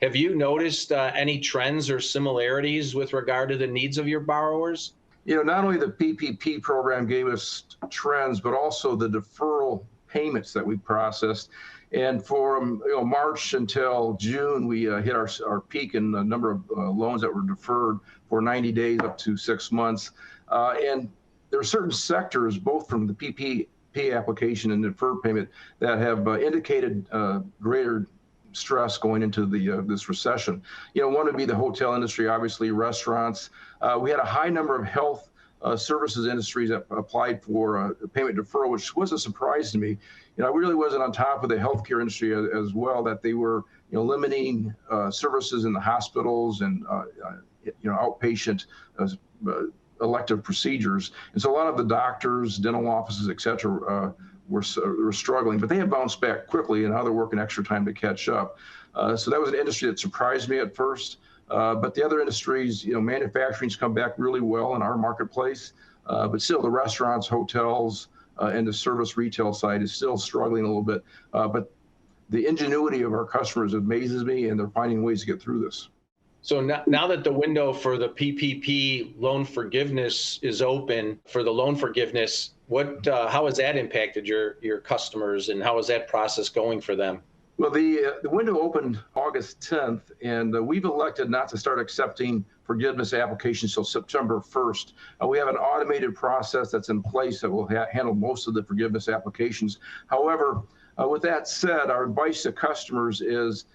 Have you noticed any trends or similarities with regard to the needs of your borrowers? Not only the PPP program gave us trends, but also the deferral payments that we processed. And from March until June, we hit our peak in the number of loans that were deferred for 90 days up to 6 months. And there are certain sectors, both from the PPP application and deferred payment, that have indicated greater stress going into this recession. One would be the hotel industry, obviously restaurants. We had a high number of health services industries that applied for payment deferral, which was a surprise to me. I really wasn't on top of the healthcare industry as well, that they were limiting services in the hospitals and outpatient elective procedures. And so a lot of the doctors, dental offices, et cetera, were struggling, but they have bounced back quickly, and now they're working extra time to catch up. So that was an industry that surprised me at first. But the other industries, manufacturing's come back really well in our marketplace. But still, the restaurants, hotels, and the service retail side is still struggling a little bit. But the ingenuity of our customers amazes me, and they're finding ways to get through this. So now that the window for the PPP loan forgiveness is open for the loan forgiveness, how has that impacted your customers, and how is that process going for them? Well, the window opened August 10th, and we've elected not to start accepting forgiveness applications until September 1st. We have an automated process that's in place that will handle most of the forgiveness applications. However, with that said, our advice to customers is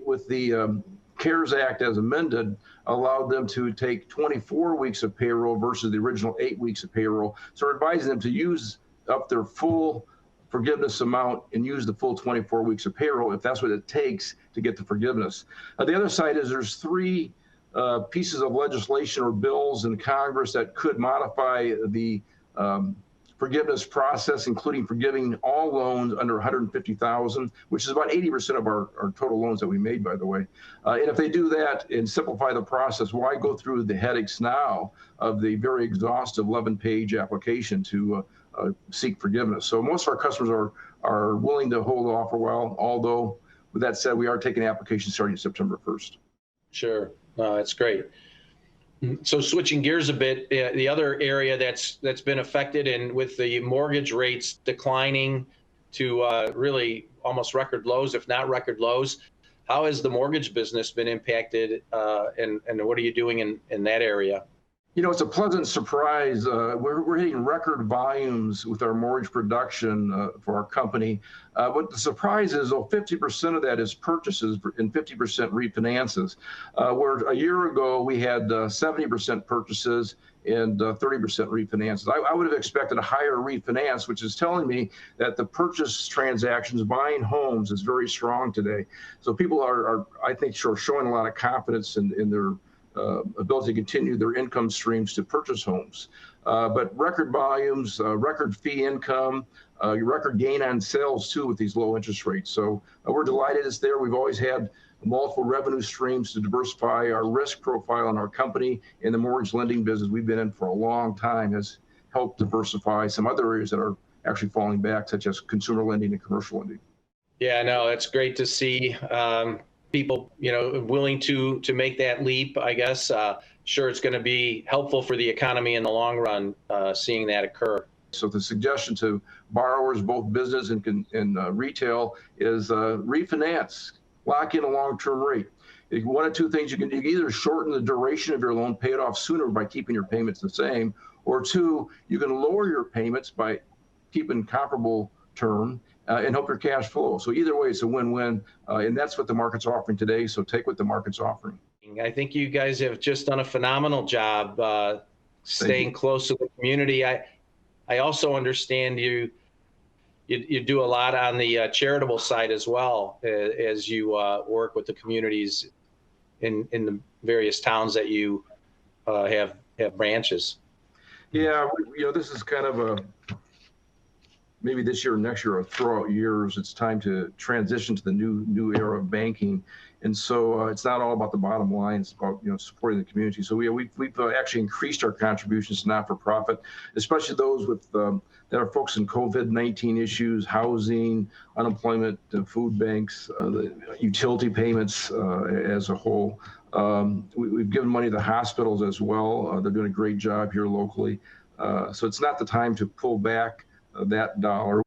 with the CARES Act as amended, allowed them to take 24 weeks of payroll versus the original 8 weeks of payroll. So we're advising them to use up their full forgiveness amount and use the full 24 weeks of payroll if that's what it takes to get the forgiveness. The other side is there's three pieces of legislation or bills in Congress that could modify the forgiveness process, including forgiving all loans under $150,000, which is about 80% of our total loans that we made, by the way. And if they do that and simplify the process, why go through the headaches now of the very exhaustive 11-page application to seek forgiveness? So most of our customers are willing to hold off for a while, although with that said, we are taking applications starting September 1st. Sure. That's great. So switching gears a bit, the other area that's been affected, and with the mortgage rates declining to really almost record lows, if not record lows, how has the mortgage business been impacted, and what are you doing in that area? It's a pleasant surprise. We're hitting record volumes with our mortgage production for our company. But the surprise is, 50% of that is purchases and 50% refinances. Where a year ago we had 70% purchases and 30% refinances. I would have expected a higher refinance, which is telling me that the purchase transactions, buying homes, is very strong today. So people are I think, showing a lot of confidence in their ability to continue their income streams to purchase homes. But record volumes, record fee income, record gain on sales too with these low interest rates. So we're delighted it's there. We've always had multiple revenue streams to diversify our risk profile in our company. In the mortgage lending business we've been in for a long time has helped diversify some other areas that are actually falling back, such as consumer lending and commercial lending. Yeah, no, it's great to see people, willing to make that leap, I guess. Sure, it's going to be helpful for the economy in the long run, seeing that occur. So the suggestion to borrowers, both business and retail, is refinance, lock in a long-term rate. One of two things you can do: either shorten the duration of your loan, pay it off sooner by keeping your payments the same, or two, you can lower your payments by keeping comparable term and help your cash flow. So either way, it's a win-win, and that's what the market's offering today. So take what the market's offering. I think you guys have just done a phenomenal job staying close to the community. I also understand you do a lot on the charitable side as well, as you work with the communities in the various towns that you have branches. Yeah, this is kind of maybe this year or next year or throughout years, it's time to transition to the new era of banking. And so it's not all about the bottom line. It's about supporting the community. So we've actually increased our contributions to not-for-profit, especially those with that are focused on COVID-19 issues, housing, unemployment, food banks, the utility payments as a whole. We've given money to hospitals as well. They're doing a great job here locally. So it's not the time to pull back that dollar.